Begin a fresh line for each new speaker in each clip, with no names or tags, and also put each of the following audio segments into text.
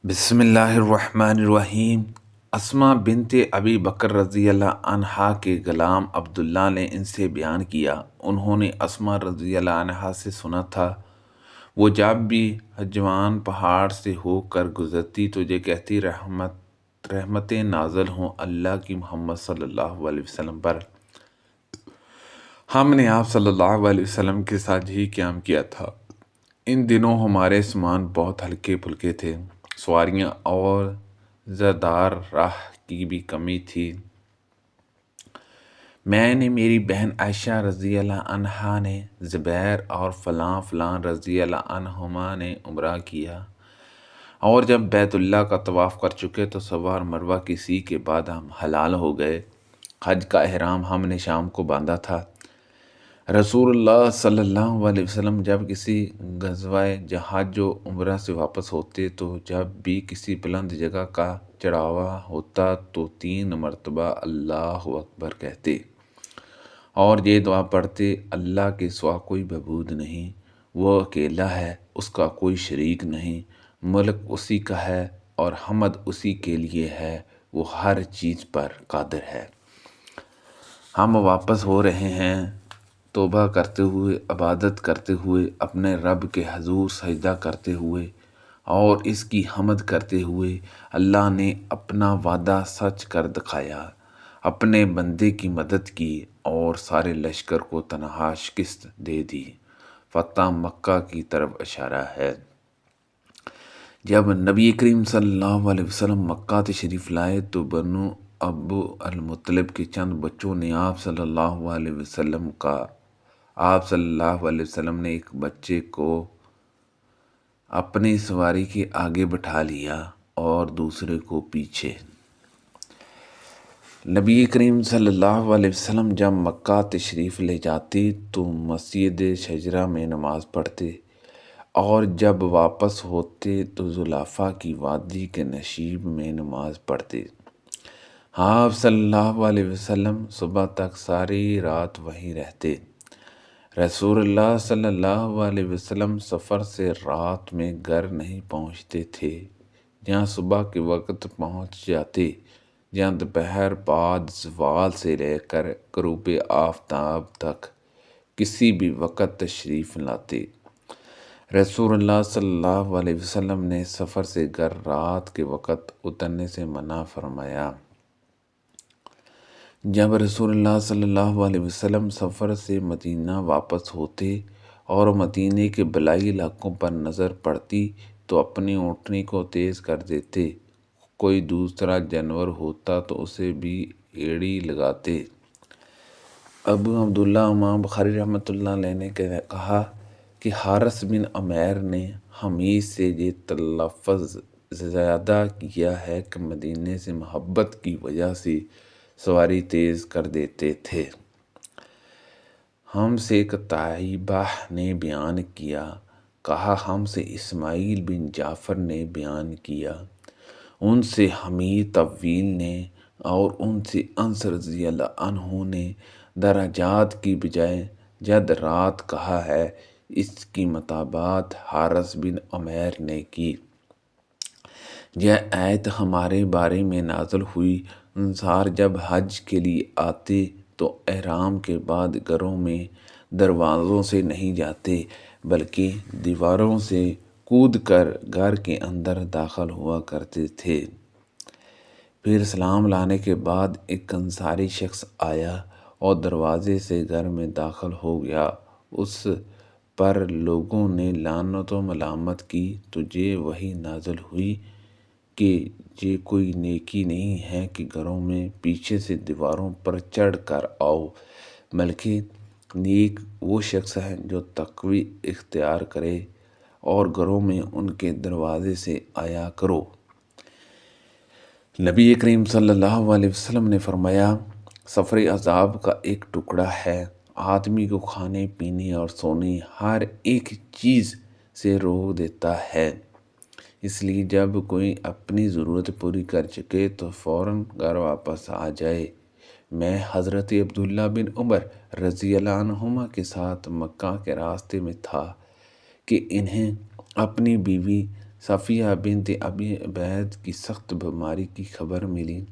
بسم اللہ الرحمن الرحیم۔ اسما بنت ابی بکر رضی اللہ عنہا کے غلام عبداللہ نے ان سے بیان کیا، انہوں نے اسما رضی اللہ عنہا سے سنا تھا، وہ جب بھی حجوان پہاڑ سے ہو کر گزرتی تو یہ کہتی، رحمتیں نازل ہوں اللہ کی محمد صلی اللہ علیہ وسلم پر۔ ہم نے آپ صلی اللہ علیہ وسلم کے ساتھ ہی قیام کیا تھا۔ ان دنوں ہمارے سامان بہت ہلکے پھلکے تھے، سواریاں اور زادار راہ کی بھی کمی تھی۔ میں نے، میری بہن عائشہ رضی اللہ عنہا نے، زبیر اور فلاں فلاں رضی اللہ عنہما نے عمرہ کیا، اور جب بیت اللہ کا طواف کر چکے تو صفا اور مروہ کسی کے بعد ہم حلال ہو گئے۔ حج کا احرام ہم نے شام کو باندھا تھا۔ رسول اللہ صلی اللہ علیہ وسلم جب کسی غزوہ جہاد و عمرہ سے واپس ہوتے تو جب بھی کسی بلند جگہ کا چڑھاوا ہوتا تو 3 مرتبہ اللہ اکبر کہتے اور یہ دعا پڑھتے، اللہ کے سوا کوئی معبود نہیں، وہ اکیلا ہے، اس کا کوئی شریک نہیں، ملک اسی کا ہے اور حمد اسی کے لیے ہے، وہ ہر چیز پر قادر ہے۔ ہم واپس ہو رہے ہیں توبہ کرتے ہوئے، عبادت کرتے ہوئے، اپنے رب کے حضور سجدہ کرتے ہوئے اور اس کی حمد کرتے ہوئے۔ اللہ نے اپنا وعدہ سچ کر دکھایا، اپنے بندے کی مدد کی اور سارے لشکر کو تنہا شکست دے دی۔ فتح مکہ کی طرف اشارہ ہے۔ جب نبی کریم صلی اللہ علیہ وسلم مکہ تشریف لائے تو بنو ابو المطلب کے چند بچوں نے آپ صلی اللہ علیہ وسلم نے ایک بچے کو اپنی سواری کے آگے بٹھا لیا اور دوسرے کو پیچھے۔ نبی کریم صلی اللہ علیہ وسلم جب مکہ تشریف لے جاتے تو مسجد شجرہ میں نماز پڑھتے اور جب واپس ہوتے تو ذوالفا کی وادی کے نشیب میں نماز پڑھتے۔ آپ صلی اللہ علیہ وسلم صبح تک ساری رات وہیں رہتے۔ رسول اللہ صلی اللہ علیہ وسلم سفر سے رات میں گھر نہیں پہنچتے تھے، جہاں صبح کے وقت پہنچ جاتے، جہاں دوپہر بعد زوال سے لے کر غروب آفتاب تک کسی بھی وقت تشریف لاتے۔ رسول اللہ صلی اللہ علیہ وسلم نے سفر سے گھر رات کے وقت اترنے سے منع فرمایا۔ جب رسول اللہ صلی اللہ علیہ وسلم سفر سے مدینہ واپس ہوتے اور مدینے کے بالائی علاقوں پر نظر پڑتی تو اپنی اونٹنی کو تیز کر دیتے، کوئی دوسرا جانور ہوتا تو اسے بھی ایڑی لگاتے۔ ابو عبداللہ امام بخاری رحمۃ اللہ علیہ نے کہا کہ حارث بن عمیر نے حمید سے یہ تلفظ زیادہ کیا ہے کہ مدینے سے محبت کی وجہ سے سواری تیز کر دیتے تھے۔ ہم سے قتیبہ نے بیان کیا، کہا ہم سے اسماعیل بن جعفر نے بیان کیا، ان سے حمید طویل نے اور ان سے انس رضی اللہ عنہ نے درجات کی بجائے جد رات کہا ہے۔ اس کی مطابقت حارث بن عمیر نے کی۔ یہ آیت ہمارے بارے میں نازل ہوئی، انصار جب حج کے لیے آتے تو احرام کے بعد گھروں میں دروازوں سے نہیں جاتے بلکہ دیواروں سے کود کر گھر کے اندر داخل ہوا کرتے تھے۔ پھر سلام لانے کے بعد ایک انصاری شخص آیا اور دروازے سے گھر میں داخل ہو گیا، اس پر لوگوں نے لعنت و ملامت کی تو یہ وحی نازل ہوئی کہ یہ کوئی نیکی نہیں ہے کہ گھروں میں پیچھے سے دیواروں پر چڑھ کر آؤ، بلکہ نیک وہ شخص ہے جو تقوی اختیار کرے اور گھروں میں ان کے دروازے سے آیا کرو۔ نبی کریم صلی اللہ علیہ وسلم نے فرمایا، سفر عذاب کا ایک ٹکڑا ہے، آدمی کو کھانے پینے اور سونے ہر ایک چیز سے روک دیتا ہے، اس لیے جب کوئی اپنی ضرورت پوری کر چکے تو فوراً گھر واپس آ جائے۔ میں حضرت عبداللہ بن عمر رضی اللہ عنہما کے ساتھ مکہ کے راستے میں تھا کہ انہیں اپنی بیوی صفیہ بنت ابی عبید کی سخت بیماری کی خبر ملی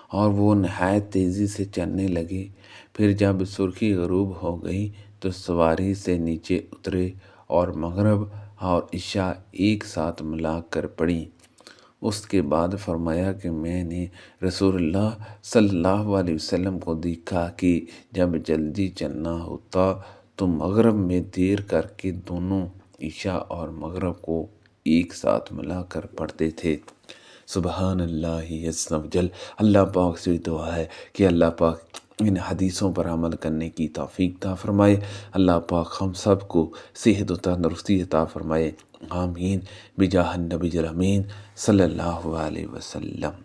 اور وہ نہایت تیزی سے چلنے لگے۔ پھر جب سرخی غروب ہو گئی تو سواری سے نیچے اترے اور مغرب اور عشاء ایک ساتھ ملا کر پڑھی۔ اس کے بعد فرمایا کہ میں نے رسول اللہ صلی اللہ علیہ وسلم کو دیکھا کہ جب جلدی چلنا ہوتا تو مغرب میں دیر کر کے دونوں عشاء اور مغرب کو ایک ساتھ ملا کر پڑھتے تھے۔ سبحان اللہ عز و جل۔ اللہ پاک سے دعا ہے کہ اللہ پاک ان حدیثوں پر عمل کرنے کی توفیق عطا فرمائے۔ اللہ پاک ہم سب کو صحت و تندرستی عطا فرمائے، آمین، بجاہ النبی الامین صلی اللہ علیہ وسلم۔